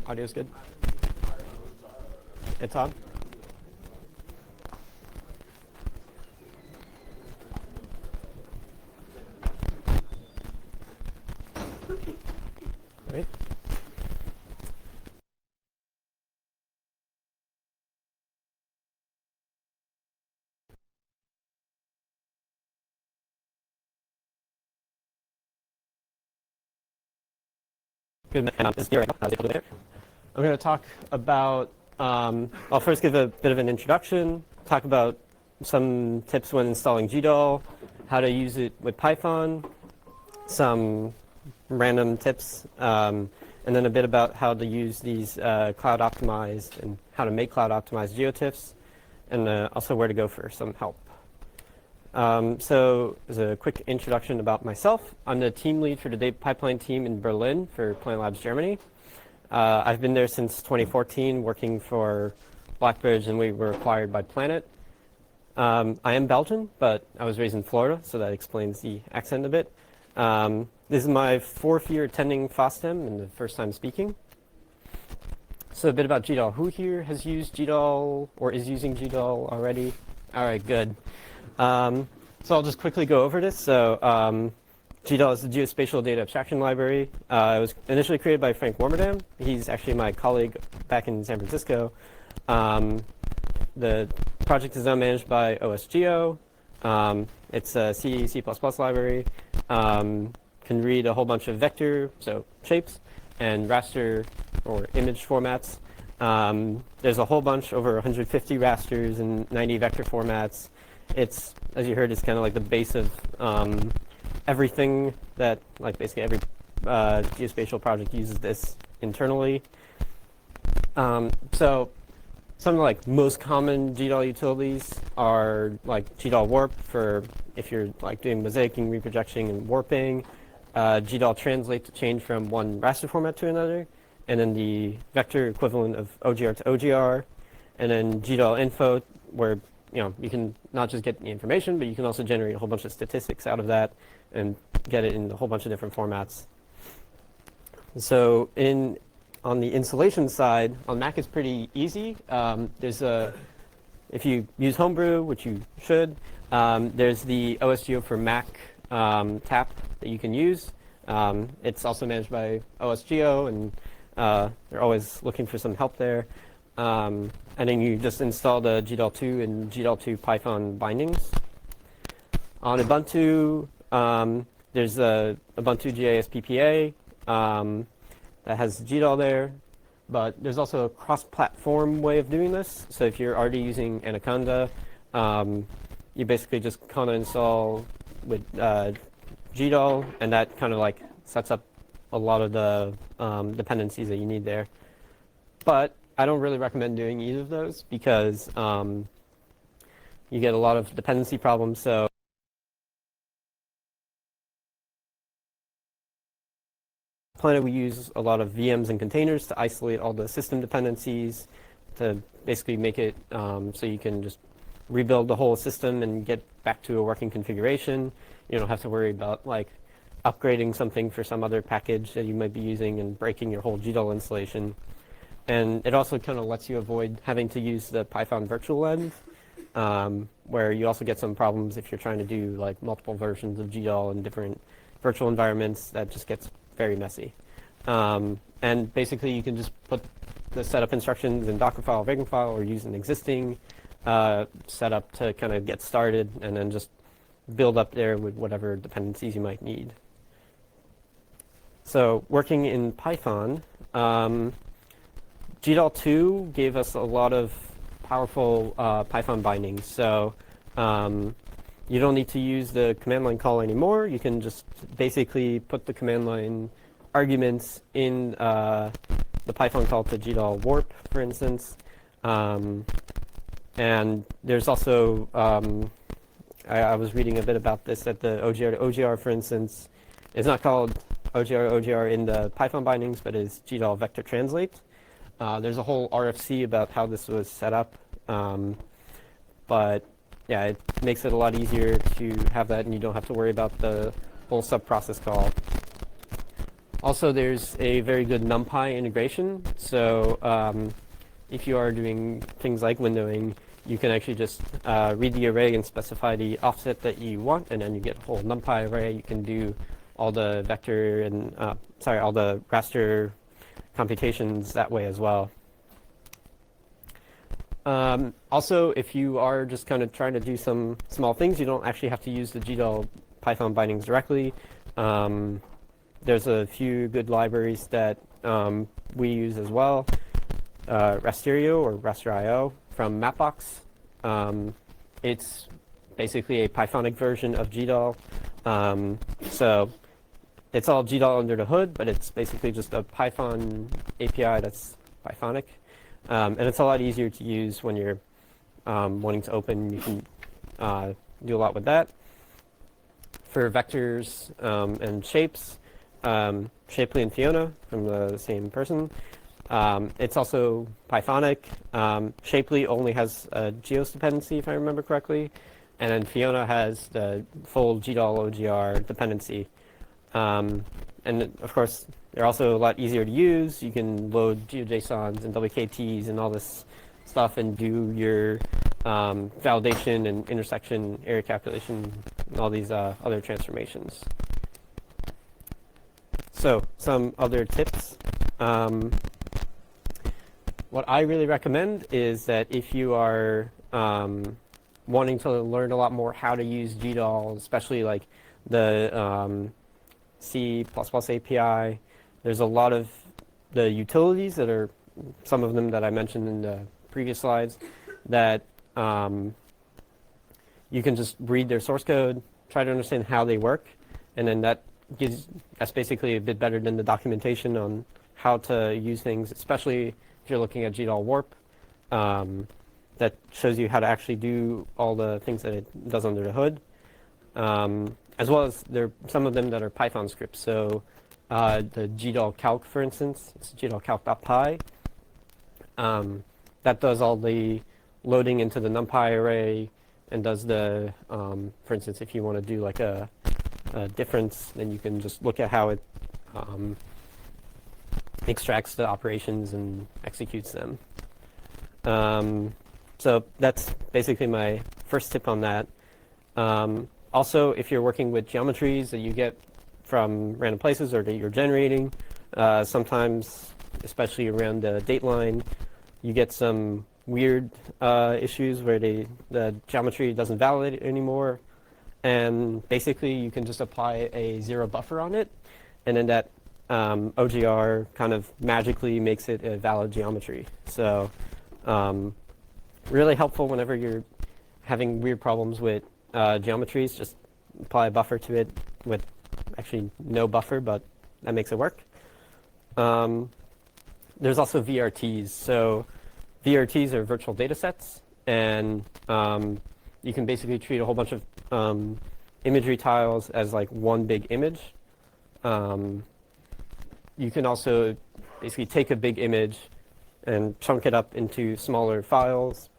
Audio's good? It's on? Right. Good. Is here right now. I'm going to talk about, I'll first give a bit of an introduction, talk about some tips when installing Gdal, how to use it with Python, some random tips, and then a bit about how to use these cloud optimized and how to make cloud optimized GeoTIFFs, and also where to go for some help. So as a quick introduction about myself, I'm the team lead for the data pipeline team in Berlin for Planet Labs Germany. I've been there since 2014 working for Blackbridge, and we were acquired by Planet. I am Belgian, but I was raised in Florida, so that explains the accent a bit. This is my 4th year attending FOSDEM and the first time speaking. So a bit about Gdal. Who here has used Gdal or is using Gdal already? All right, good. So I'll just quickly go over this. So Gdal is the geospatial data abstraction library. It was initially created by Frank Warmerdam. He's actually my colleague back in San Francisco. The project is now managed by OSGeo. It's a C library. Can read a whole bunch of vector, so shapes, and raster or image formats. There's a whole bunch, over 150 rasters and 90 vector formats. It's, as you heard, it's kind of like the base of everything that, like basically every geospatial project uses this internally. So some like most common Gdl utilities are like Gdl warp for if you're like doing mosaicing, reprojection, and warping. Gdl translate to change from one raster format to another, and then the vector equivalent of OGR to OGR, and then Gdl info, where you can not just get the information, but you can also generate a whole bunch of statistics out of that and get it in a whole bunch of different formats. So on the installation side, on Mac it's pretty easy. If you use Homebrew, which you should, there's the OSGeo for Mac tap that you can use. It's also managed by OSGeo, and they're always looking for some help there. And then you just install the Gdal 2 and Gdal 2 Python bindings. On Ubuntu, there's a Ubuntu GIS PPA that has Gdal there, but there's also a cross-platform way of doing this. So if you're already using Anaconda, you basically just kind of install with Gdal, and that kind of like sets up a lot of the dependencies that you need there. But I don't really recommend doing either of those because you get a lot of dependency problems. So Planet, we use a lot of VMs and containers to isolate all the system dependencies to basically make it so you can just rebuild the whole system and get back to a working configuration. You don't have to worry about like upgrading something for some other package that you might be using and breaking your whole Gdal installation. And it also kind of lets you avoid having to use the Python virtual lens, where you also get some problems if you're trying to do like multiple versions of Gdal in different virtual environments. That just gets very messy. And basically you can just put the setup instructions in Dockerfile or Vagrant or use an existing setup to kind of get started, and then just build up there with whatever dependencies you might need. So working in Python, Gdal 2 gave us a lot of powerful Python bindings. So you don't need to use the command line call anymore. You can just basically put the command line arguments in the Python call to Gdal warp, for instance. And there's also, I was reading a bit about this, that the OGR to OGR, for instance, is not called OGR to OGR in the Python bindings, but is Gdl Vector Translate. There's a whole RFC about how this was set up, but yeah, it makes it a lot easier to have that, and you don't have to worry about the whole sub-process call. Also, there's a very good Numpy integration. So if you are doing things like windowing, you can actually just read the array and specify the offset that you want, and then you get a whole Numpy array. You can do all the vector and all the raster computations that way as well. Also, if you are just kind of trying to do some small things, you don't actually have to use the Gdl Python bindings directly. There's a few good libraries that we use as well. Rasterio or Raster.io from Mapbox. It's basically a Pythonic version of Gdal. So it's all Gdal under the hood, but it's basically just a Python API that's Pythonic. And it's a lot easier to use when you're wanting to open. You can do a lot with that. For vectors and shapes, Shapely and Fiona from the same person. It's also Pythonic. Shapely only has a Geos dependency, if I remember correctly, and then Fiona has the full Gdal Ogr dependency. And of course, they're also a lot easier to use. You can load GeoJSONs and WKTs and all this stuff and do your validation and intersection area calculation and all these other transformations. So some other tips. What I really recommend is that if you are wanting to learn a lot more how to use Gdal, especially like the C++ API, there's a lot of the utilities that are some of them that I mentioned in the previous slides that you can just read their source code, try to understand how they work, and then that's basically a bit better than the documentation on how to use things, especially if you're looking at Gdal Warp. That shows you how to actually do all the things that it does under the hood. As well as some of them that are Python scripts. So the Gdal calc, for instance, it's gdalcalc.py. That does all the loading into the NumPy array and does the, for instance, if you want to do like a difference, then you can just look at how it extracts the operations and executes them. So that's basically my first tip on that. Also, if you're working with geometries that you get from random places or that you're generating, sometimes, especially around the dateline, you get some weird issues where the geometry doesn't validate anymore. And basically, you can just apply a zero buffer on it, and then that OGR kind of magically makes it a valid geometry. So really helpful whenever you're having weird problems with geometries. Just apply a buffer to it with actually no buffer, but that makes it work. There's also VRTs. So VRTs are virtual data sets, and you can basically treat a whole bunch of imagery tiles as like one big image. You can also basically take a big image and chunk it up into smaller files,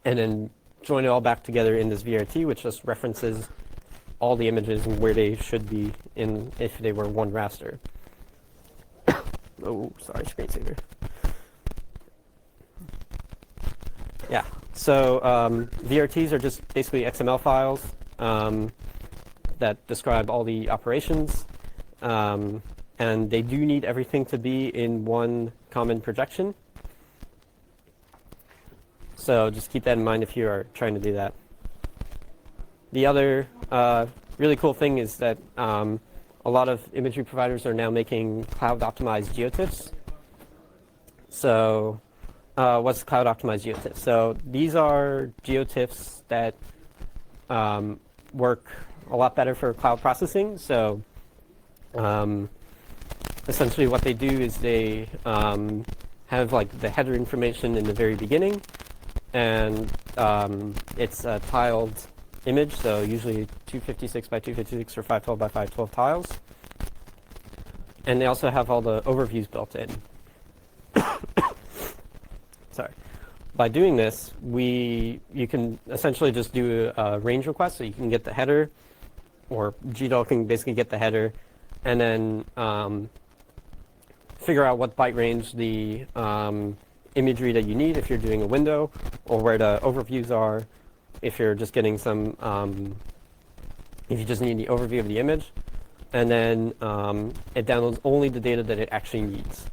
and then join it all back together in this VRT, which just references all the images and where they should be in if they were one raster. Oh, sorry, screensaver. Yeah, so VRTs are just basically XML files that describe all the operations. And they do need everything to be in one common projection. So just keep that in mind if you are trying to do that. The other really cool thing is that a lot of imagery providers are now making cloud-optimized GeoTIFFs. So what's cloud-optimized GeoTIFF? So these are GeoTIFFs that work a lot better for cloud processing. So essentially what they do is they have like the header information in the very beginning, and it's a tiled image, so usually 256 by 256 or 512 by 512 tiles. And they also have all the overviews built in. Sorry. By doing this, you can essentially just do a range request, so you can get the header, or Gdal can basically get the header, and then figure out what byte range the imagery that you need if you're doing a window, or where the overviews are if you're just getting some, if you just need the overview of the image. And then it downloads only the data that it actually needs.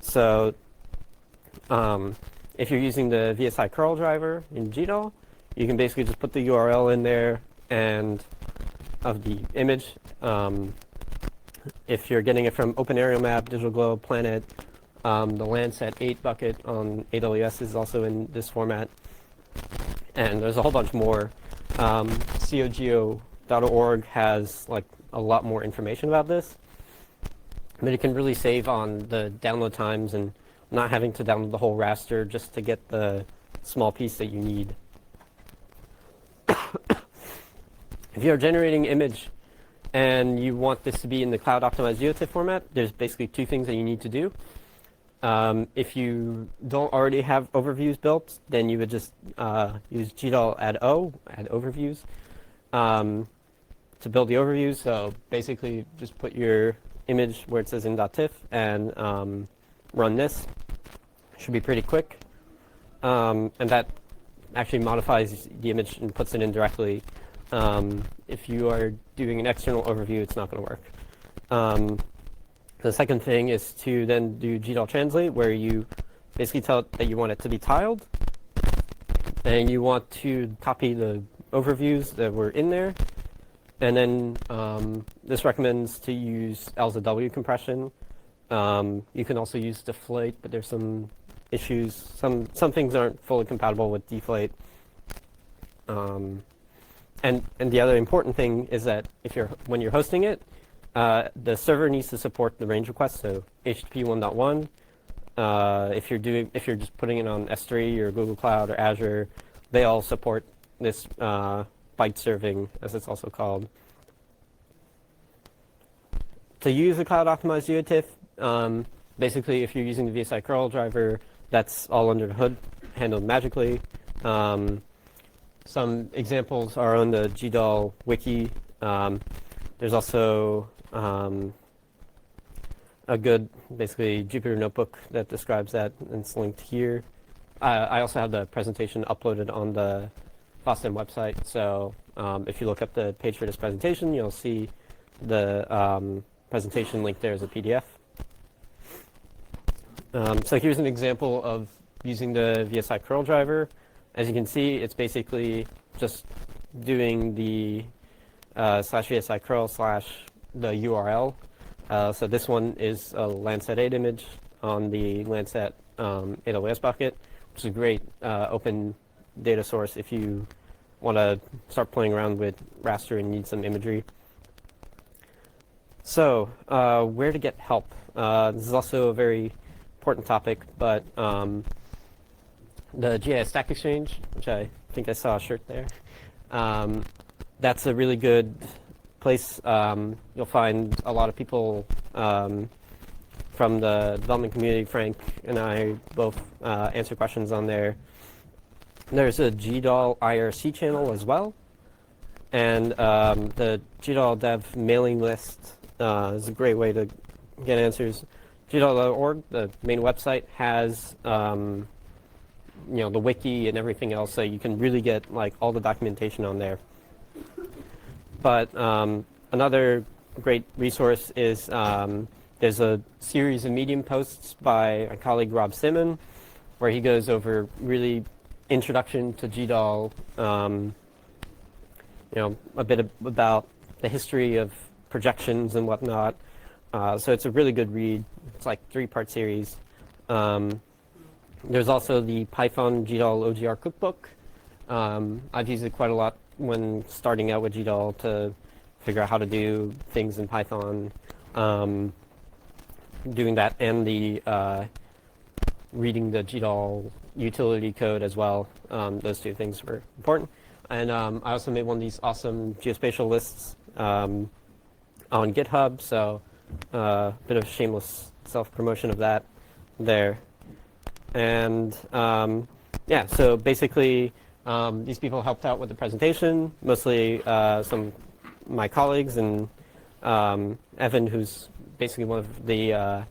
So if you're using the VSI curl driver in Gdal, you can basically just put the URL in there and of the image. If you're getting it from Open Aerial Map, Digital Globe, Planet, the Landsat 8 bucket on AWS is also in this format. And there's a whole bunch more. cogeo.org has like a lot more information about this. But it can really save on the download times and not having to download the whole raster just to get the small piece that you need. If you're generating image and you want this to be in the cloud optimized GeoTIFF format, there's basically two things that you need to do. If you don't already have overviews built, then you would just use Gdal add overviews to build the overviews. So basically just put your image where it says in.tiff and run this. Should be pretty quick. And that actually modifies the image and puts it in directly. If you are doing an external overview, it's not going to work. The second thing is to then do Gdl Translate, where you basically tell it that you want it to be tiled, and you want to copy the overviews that were in there. And then this recommends to use LZW compression. You can also use deflate, but there's some issues. Some things aren't fully compatible with deflate. And the other important thing is that when you're hosting it, the server needs to support the range request, so HTTP 1.1. If you're just putting it on S3 or Google Cloud or Azure, they all support this byte serving, as it's also called. To use a cloud optimized GeoTIFF, basically if you're using the VSI curl driver, that's all under the hood, handled magically. Some examples are on the Gdal wiki. There's also a good, basically, Jupyter notebook that describes that, and it's linked here. I also have the presentation uploaded on the FOSDEM website, so if you look up the page for this presentation, you'll see the presentation linked there as a PDF. So here's an example of using the VSI curl driver. As you can see, it's basically just doing the /VSI curl / the URL. So this one is a Landsat 8 image on the Landsat AWS bucket, which is a great open data source if you want to start playing around with raster and need some imagery. So where to get help? This is also a very important topic, but the GIS Stack Exchange, which I think I saw a shirt there, that's a really good place. You'll find a lot of people from the development community. Frank and I both answer questions on there. There's a Gdal IRC channel as well, and the Gdal dev mailing list is a great way to get answers. Gdl.org, the main website, has the wiki and everything else, so you can really get like all the documentation on there. But another great resource is there's a series of Medium posts by my colleague Rob Simon, where he goes over really introduction to Gdal, a bit about the history of projections and whatnot. So it's a really good read. It's like 3-part series. There's also the Python Gdl Ogr Cookbook. I've used it quite a lot when starting out with Gdal to figure out how to do things in Python. Doing that and the reading the Gdl utility code as well. Those two things were important. And I also made one of these awesome geospatial lists on GitHub, so a bit of shameless self-promotion of that there. And yeah, so basically these people helped out with the presentation, mostly some of my colleagues, and Evan, who's basically one of the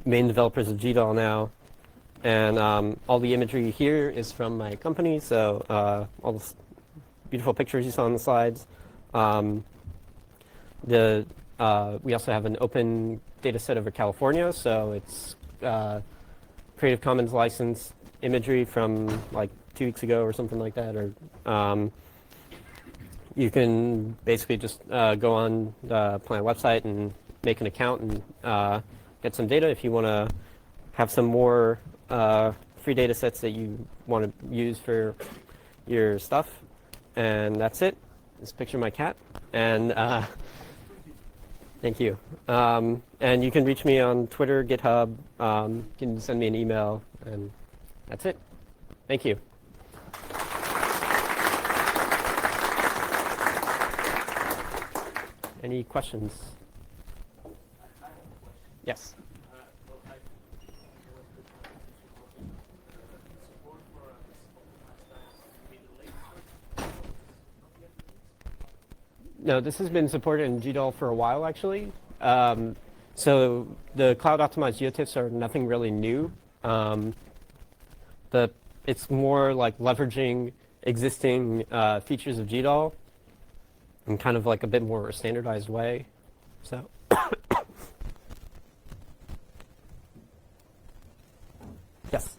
main developers of Gdal now. And all the imagery here is from my company, so all the beautiful pictures you saw on the slides. We also have an open data set over California, so it's Creative Commons licensed imagery from like 2 weeks ago or something like that. Or you can basically just go on the plant website and make an account and get some data if you want to have some more free data sets that you want to use for your stuff. And that's it. This picture of my cat. And thank you. And you can reach me on Twitter, GitHub. You can send me an email. And that's it. Thank you. Any questions? Yes. No, this has been supported in Gdal for a while, actually. So the cloud-optimized GeoTIFFs are nothing really new. It's more like leveraging existing features of Gdal in kind of like a bit more standardized way. So. Yes.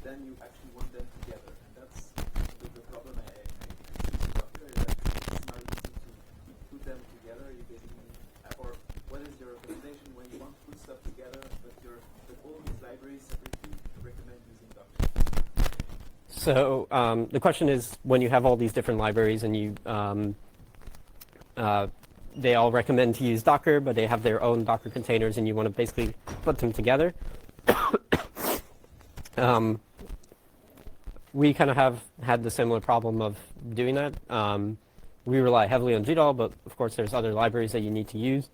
Then you actually want them together, and that's the problem I see Docker is that it's not easy to put them together. You basically, or what is your recommendation when you want to put stuff together, but all these libraries separately recommend using Docker? So the question is, when you have all these different libraries and you they all recommend to use Docker, but they have their own Docker containers, and you want to basically put them together. We kind of have had the similar problem of doing that. We rely heavily on Gdal, but of course there's other libraries that you need to use.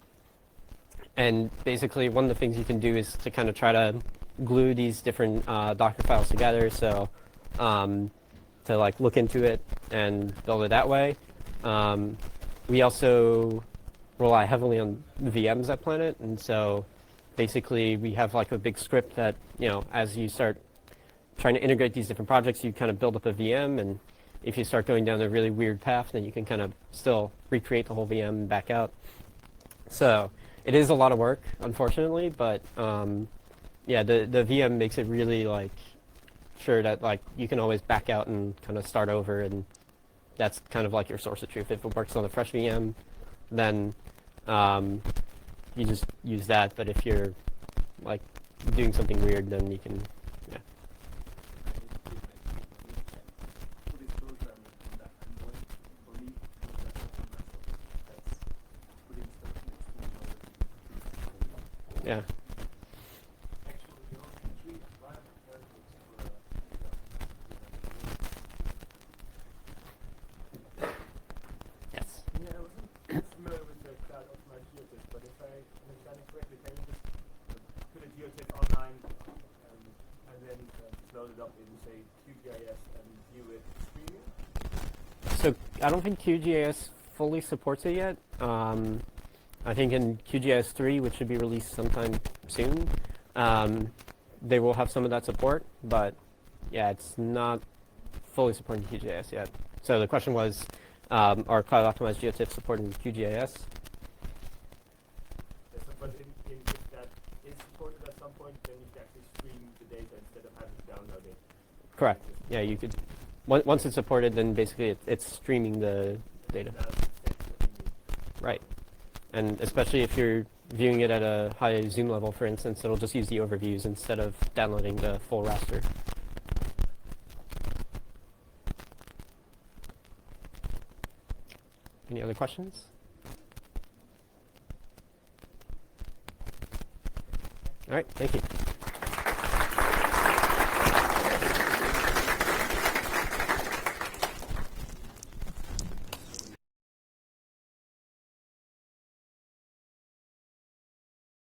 And basically one of the things you can do is to kind of try to glue these different Docker files together. So to like look into it and build it that way. We also rely heavily on the VMs at Planet. And so basically we have like a big script that, you know, as you start trying to integrate these different projects, you kind of build up a VM, and if you start going down a really weird path, then you can kind of still recreate the whole VM and back out. So it is a lot of work, unfortunately, but yeah, the VM makes it really like sure that like you can always back out and kind of start over, and that's kind of like your source of truth. If it works on a fresh VM, then you just use that. But if you're like doing something weird, then you can. Yeah. Yes. Yeah, I wasn't familiar with the cloud optimized GeoTIFF, but if I understand it correctly, can you just put a GeoTIFF online and then just load it up in, say, Qgis and view it streaming? So I don't think QGIS fully supports it yet. I think in Qgis 3, which should be released sometime soon, they will have some of that support, but yeah, it's not fully supporting QGIS yet. So the question was, are cloud optimized GeoTIFFs supporting QGIS? Yes, but if that is supported at some point, then you can actually stream the data instead of having to download it. Correct. Yeah, you could. Once it's supported, then basically it's streaming the data. Right. And especially if you're viewing it at a high zoom level, for instance, it'll just use the overviews instead of downloading the full raster. Any other questions? All right, thank you.